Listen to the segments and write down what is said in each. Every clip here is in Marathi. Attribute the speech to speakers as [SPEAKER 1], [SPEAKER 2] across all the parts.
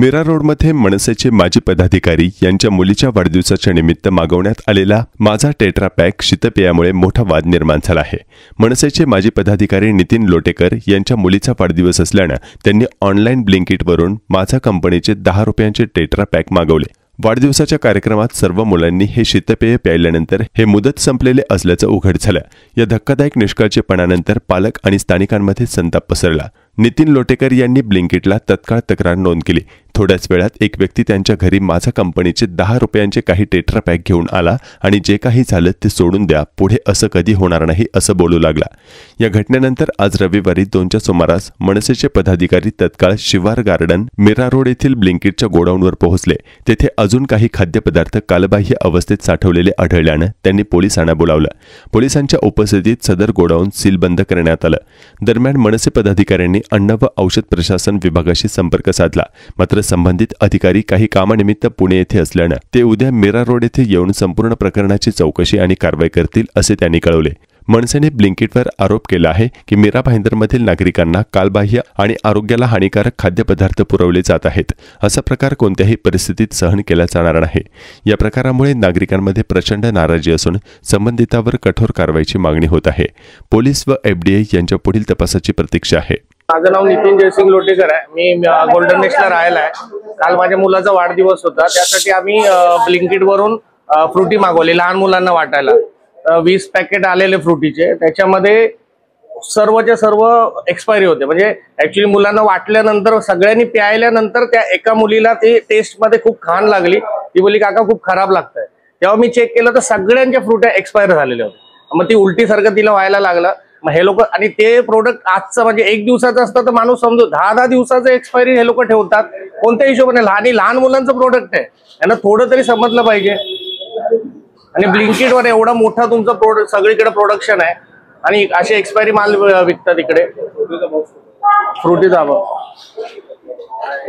[SPEAKER 1] मीरा रोडमध्ये मनसेचे माजी पदाधिकारी यांच्या मुलीच्या वाढदिवसाच्या निमित्त मागवण्यात आलेला माझा टेट्रा पॅक शीतपेयामुळे मोठा वाद निर्माण झाला आहे। मनसेचे माजी पदाधिकारी नितीन लोटेकर यांच्या मुलीचा वाढदिवस असल्याने त्यांनी ऑनलाईन ब्लिंकिटवरून माझा कंपनीचे 10 रुपयांचे टेट्रा पॅक मागवले। वाढदिवसाच्या कार्यक्रमात सर्व मुलांनी हे शीतपेय प्यायल्यानंतर हे मुदत संपलेले असल्याचं उघड झालं। या धक्कादायक निष्काळजीपणानंतर पालक आणि स्थानिकांमध्ये संताप पसरला। नितीन लोटेकर यांनी ब्लिंकिटला तत्काळ तक्रार नोंद केली। थोड्याच वेळात एक व्यक्ती त्यांच्या घरी माझा कंपनीचे 10 रुपयांचे काही टेट्रा पॅक घेऊन आला आणि जे काही झालं ते सोडून द्या, पुढे असं कधी होणार नाही असं बोलू लागला। या घटनेनंतर आज रविवारी 2च्या सुमारास मनसेचे पदाधिकारी तत्काळ शिवार गार्डन मीरा रोड येथील ब्लिंकिटच्या गोडाऊनवर पोहोचले। तेथे अजून काही खाद्यपदार्थ कालबाह्य अवस्थेत साठवलेले आढळल्याने त्यांनी पोलिसांना बोलावलं। पोलिसांच्या उपस्थितीत सदर गोडाऊन सीलबंद करण्यात आलं। दरम्यान मनसे पदाधिकाऱ्यांनी अन्न व औषध प्रशासन विभागाशी संपर्क साधला, मात्र संबंधित अधिकारी काही कामानिमित्त पुणे येथे असल्याने ते उद्या मीरा रोड येथे येऊन संपूर्ण प्रकरणाची चौकशी आणि कारवाई करतील असे त्यांनी कळवले। मनसेने ब्लिंकिटवर आरोप केला आहे की मीरा भाईंदरमधील नागरिकांना कालबाह्य आणि आरोग्याला हानिकारक खाद्यपदार्थ पुरवले जात आहेत। असा प्रकार कोणत्याही परिस्थितीत सहन केला जाणार नाही। या प्रकारामुळे नागरिकांमध्ये प्रचंड नाराजी असून संबंधितांवर कठोर कारवाईची मागणी होत आहे। पोलीस व एफडीए यांच्या पुढील तपासाची प्रतीक्षा आहे।
[SPEAKER 2] माझं नाव नितीन जयसिंग लोटेकर आहे। मी गोल्डन नेस्टला राहायला आहे। काल माझ्या मुलाचा वाढदिवस होता, त्यासाठी आम्ही ब्लिंकिट वरून फ्रुटी मागवली लहान मुलांना वाटायला। 20 पॅकेट आलेले फ्रुटीचे, त्याच्यामध्ये सर्वच्या सर्व एक्सपायरी होते। म्हणजे ऍक्च्युली मुलांना वाटल्यानंतर सगळ्यांनी प्यायल्यानंतर त्या एका मुलीला ती टेस्ट मध्ये खूप घाण लागली। ती बोलली काका खूप खराब लागतंय। तेव्हा मी चेक केलं तर सगळ्यांच्या फ्रुट्या एक्सपायर झालेल्या होत्या। मग ती उलटी सारखं तिला व्हायला लागलं। मग हे लोक आणि ते प्रोडक्ट आजचं म्हणजे 1 दिवसाचं असतं तर माणूस समजू 10-10 दिवसाचं एक्सपायरी हे लोक ठेवतात कोणत्या हिशोबाने। लहान मुलांचं प्रोडक्ट आहे, त्यांना थोडं तरी समजलं पाहिजे। आणि ब्लिंकिटवर एवढा मोठा तुमचं प्रोडक्ट सगळीकडे प्रोडक्शन आहे आणि असे एक्सपायरी माल विकतात इकडे। फ्रुटीचा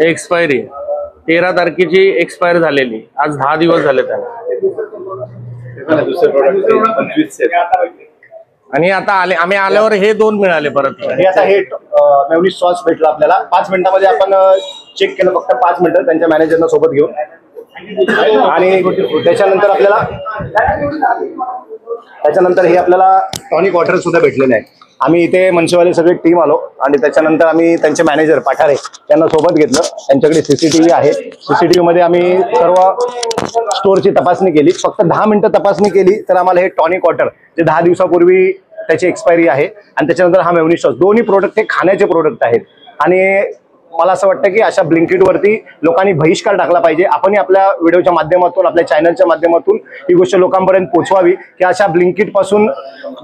[SPEAKER 2] एक्सपायरी 13 तारखेची एक्सपायर झालेली, आज 10 दिवस झाले त्याला। आणि आता आम्ही आल्यावर हे 2 मिळाले परत।
[SPEAKER 3] हे आता हे मेयोनीज सॉस भेटला आपल्याला 5 मिनिटांमध्ये। आपण चेक केलं फक्त 5 मिनिटं त्यांच्या मॅनेजरना सोबत घेऊन। आणि त्याच्यानंतर हे आपल्याला टॉनिक वॉटर सुद्धा भेटलेलं आहे। आम्ही इथे मनसेवाले सगळी टीम आलो आणि त्याच्यानंतर आम्ही त्यांचे मॅनेजर पाठारे यांना सोबत घेतलं। त्यांच्याकडे सीसीटीव्ही आहे। सीसीटीव्ही मध्ये आम्ही सर्व स्टोअरची तपासणी केली। फक्त 10 मिनिटं तपासणी केली तर आम्हाला हे टॉनिक वॉटर जे 10 दिवसापूर्वी त्याची एक्सपायरी आहे आणि त्याच्यानंतर हा मेयोनीज सॉस, दोन्ही प्रोडक्ट हे खाण्याचे प्रोडक्ट आहेत। आणि मला असं वाटतं की अशा ब्लिंकिटवरती लोकांनी बहिष्कार टाकला पाहिजे। आपण आपल्या व्हिडिओच्या माध्यमातून, आपल्या चॅनलच्या माध्यमातून ही गोष्ट लोकांपर्यंत पोहोचवावी की अशा ब्लिंकिट पासून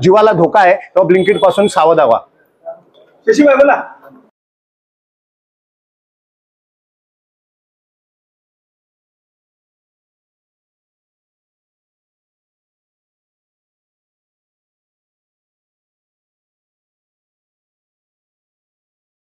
[SPEAKER 3] जीवाला धोका आहे, तेव्हा ब्लिंकिट पासून सावध व्हा।